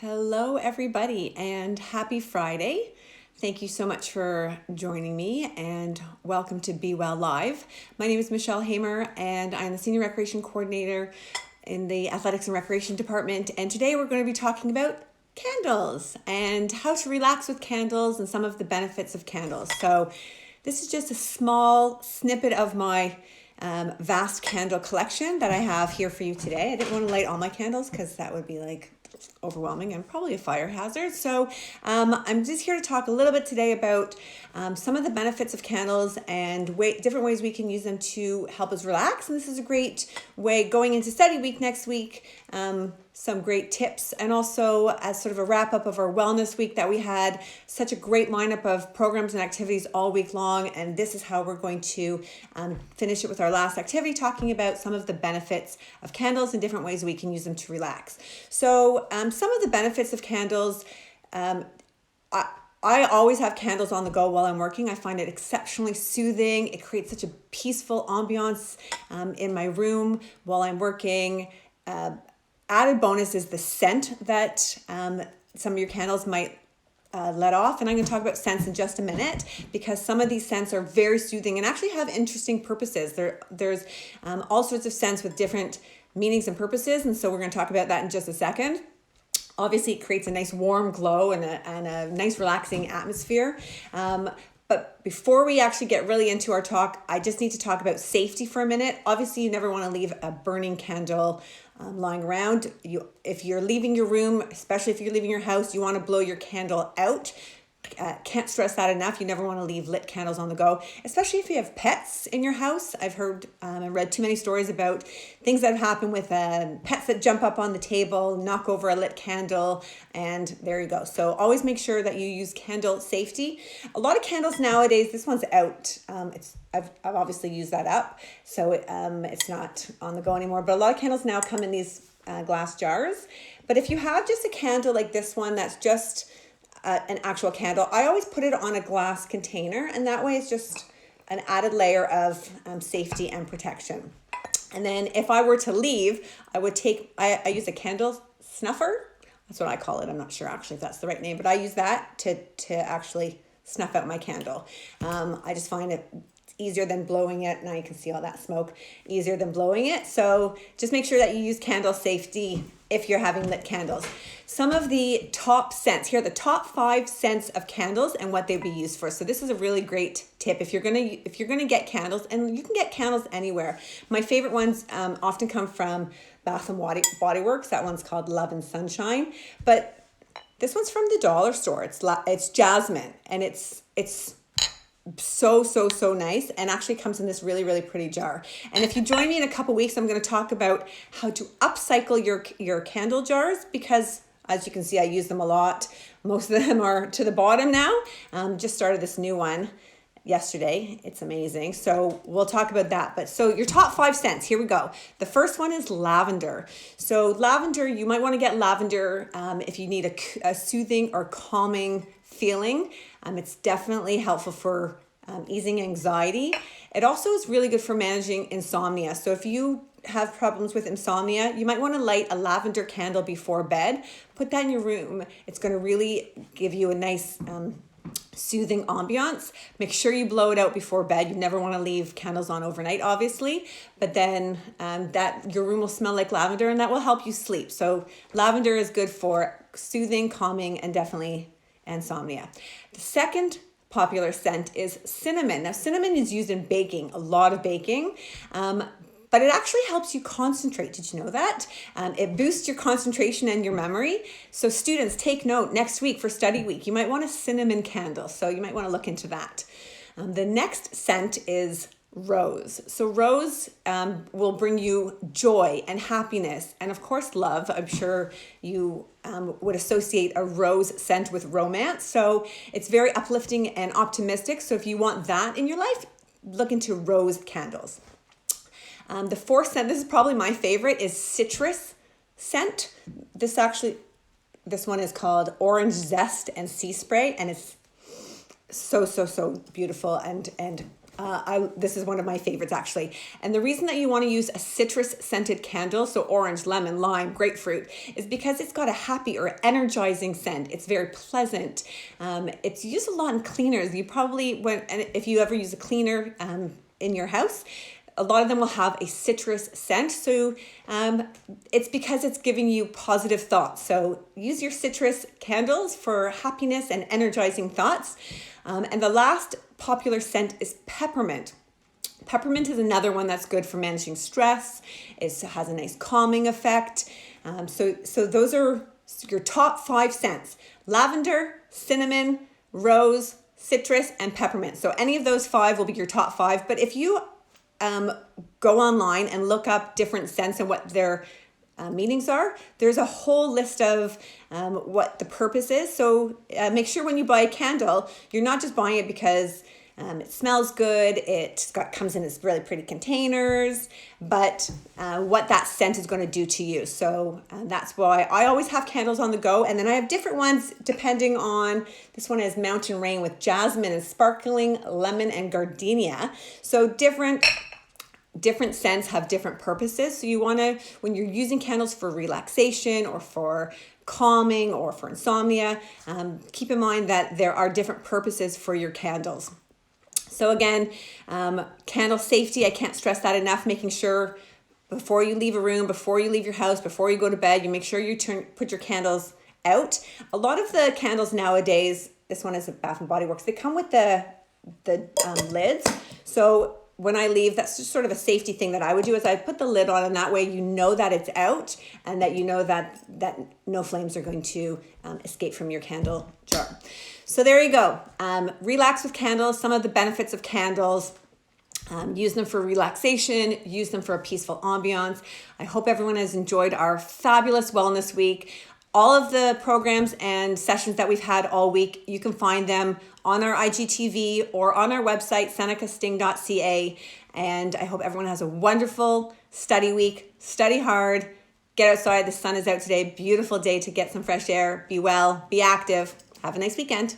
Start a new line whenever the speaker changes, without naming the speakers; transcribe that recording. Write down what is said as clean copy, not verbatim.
Hello, everybody, and happy Friday. Thank you so much for joining me, and welcome to Be Well Live. My name is Michelle Hamer, and I'm the Senior Recreation Coordinator in the Athletics and Recreation Department. And today we're going to be talking about candles and how to relax with candles and some of the benefits of candles. So this is just a small snippet of my vast candle collection that I have here for you today. I didn't want to light all my candles because that would be like overwhelming and probably a fire hazard. So I'm just here to talk a little bit today about some of the benefits of candles and different ways we can use them to help us relax. And this is a great way going into study week next week. Some great tips, and also as sort of a wrap up of our wellness week that we had such a great lineup of programs and activities all week long. And this is how we're going to finish it with our last activity, talking about some of the benefits of candles and different ways we can use them to relax. So some of the benefits of candles, I always have candles on the go while I'm working. I find it exceptionally soothing. It creates such a peaceful ambiance in my room while I'm working. Added bonus is the scent that some of your candles might let off. And I'm going to talk about scents in just a minute because some of these scents are very soothing and actually have interesting purposes. There's all sorts of scents with different meanings and purposes. And so we're going to talk about that in just a second. Obviously, it creates a nice warm glow and a nice relaxing atmosphere. But before we actually get really into our talk, I just need to talk about safety for a minute. Obviously, you never want to leave a burning candle lying around. If you're leaving your room, especially if you're leaving your house, you want to blow your candle out. Can't stress that enough. You never want to leave lit candles on the go, especially if you have pets in your house. I've heard and read too many stories about things that have happened with pets that jump up on the table, knock over a lit candle, and there you go. So always make sure that you use candle safety. A lot of candles nowadays, this one's out. I've obviously used that up, so it's not on the go anymore. But a lot of candles now come in these glass jars. But if you have just a candle like this one that's just an actual candle, I always put it on a glass container, and that way it's just an added layer of safety and protection. And then if I were to leave, I would take, I use a candle snuffer. That's what I call it. I'm not sure actually if that's the right name, but I use that to actually snuff out my candle. I just find it easier than blowing it. Now you can see all that smoke, easier than blowing it. So just make sure that you use candle safety if you're having lit candles. Some of the top scents, here are the top 5 scents of candles and what they'd be used for. So this is a really great tip if you're gonna get candles, and you can get candles anywhere. My favorite ones often come from Bath and Body Works. That one's called Love and Sunshine, but this one's from the dollar store. It's jasmine, and it's so nice, and actually comes in this really pretty jar. And if you join me in a couple weeks, I'm going to talk about how to upcycle your candle jars, because as you can see, I use them a lot. Most of them are to the bottom now. Just started this new one yesterday. It's amazing. So we'll talk about that. But so your top 5 scents, here we go. The first one is lavender. So lavender, you might want to get lavender if you need a soothing or calming feeling. It's definitely helpful for easing anxiety. It also is really good for managing insomnia. So if you have problems with insomnia, you might want to light a lavender candle before bed. Put that in your room. It's going to really give you a nice soothing ambiance. Make sure you blow it out before bed. You never want to leave candles on overnight, obviously, but then that your room will smell like lavender, and that will help you sleep. So lavender is good for soothing, calming, and definitely insomnia. The second popular scent is cinnamon. Now, cinnamon is used in baking, a lot of baking, but it actually helps you concentrate. Did you know that? It boosts your concentration and your memory. So students, take note, next week for study week, you might want a cinnamon candle. So you might want to look into that. The next scent is rose. So rose will bring you joy and happiness, and of course love. I'm sure you would associate a rose scent with romance. So it's very uplifting and optimistic. So if you want that in your life, look into rose candles. The fourth scent, this is probably my favorite, is citrus scent. This one is called Orange Zest and Sea Spray, and it's so beautiful and This is one of my favorites actually. And the reason that you want to use a citrus scented candle, so orange, lemon, lime, grapefruit, is because it's got a happy or energizing scent. It's very pleasant. It's used a lot in cleaners. You probably, if you ever use a cleaner in your house, a lot of them will have a citrus scent. So it's because it's giving you positive thoughts. So use your citrus candles for happiness and energizing thoughts. And the last popular scent is peppermint. Peppermint is another one that's good for managing stress. It has a nice calming effect. So those are your top 5 scents: lavender, cinnamon, rose, citrus, and peppermint. So any of those 5 will be your top 5. But if you go online and look up different scents and what their meanings are, there's a whole list of what the purpose is. So make sure when you buy a candle, you're not just buying it because it smells good, comes in this really pretty containers, but what that scent is going to do to you. So that's why I always have candles on the go. And then I have different ones depending on, this one is Mountain Rain with jasmine and sparkling lemon and gardenia. So different scents have different purposes. So you want to, when you're using candles for relaxation or for calming or for insomnia, keep in mind that there are different purposes for your candles. So again, candle safety, I can't stress that enough, making sure before you leave a room, before you leave your house, before you go to bed, you make sure you put your candles out. A lot of the candles nowadays, this one is a Bath & Body Works, they come with the lids. So when I leave, that's just sort of a safety thing that I would do, is I put the lid on, and that way you know that it's out and that you know that no flames are going to escape from your candle jar. So there you go. Relax with candles, some of the benefits of candles. Use them for relaxation, use them for a peaceful ambiance. I hope everyone has enjoyed our fabulous wellness week. All of the programs and sessions that we've had all week, you can find them on our IGTV or on our website, senecasting.ca. And I hope everyone has a wonderful study week. Study hard. Get outside. The sun is out today. Beautiful day to get some fresh air. Be well. Be active. Have a nice weekend.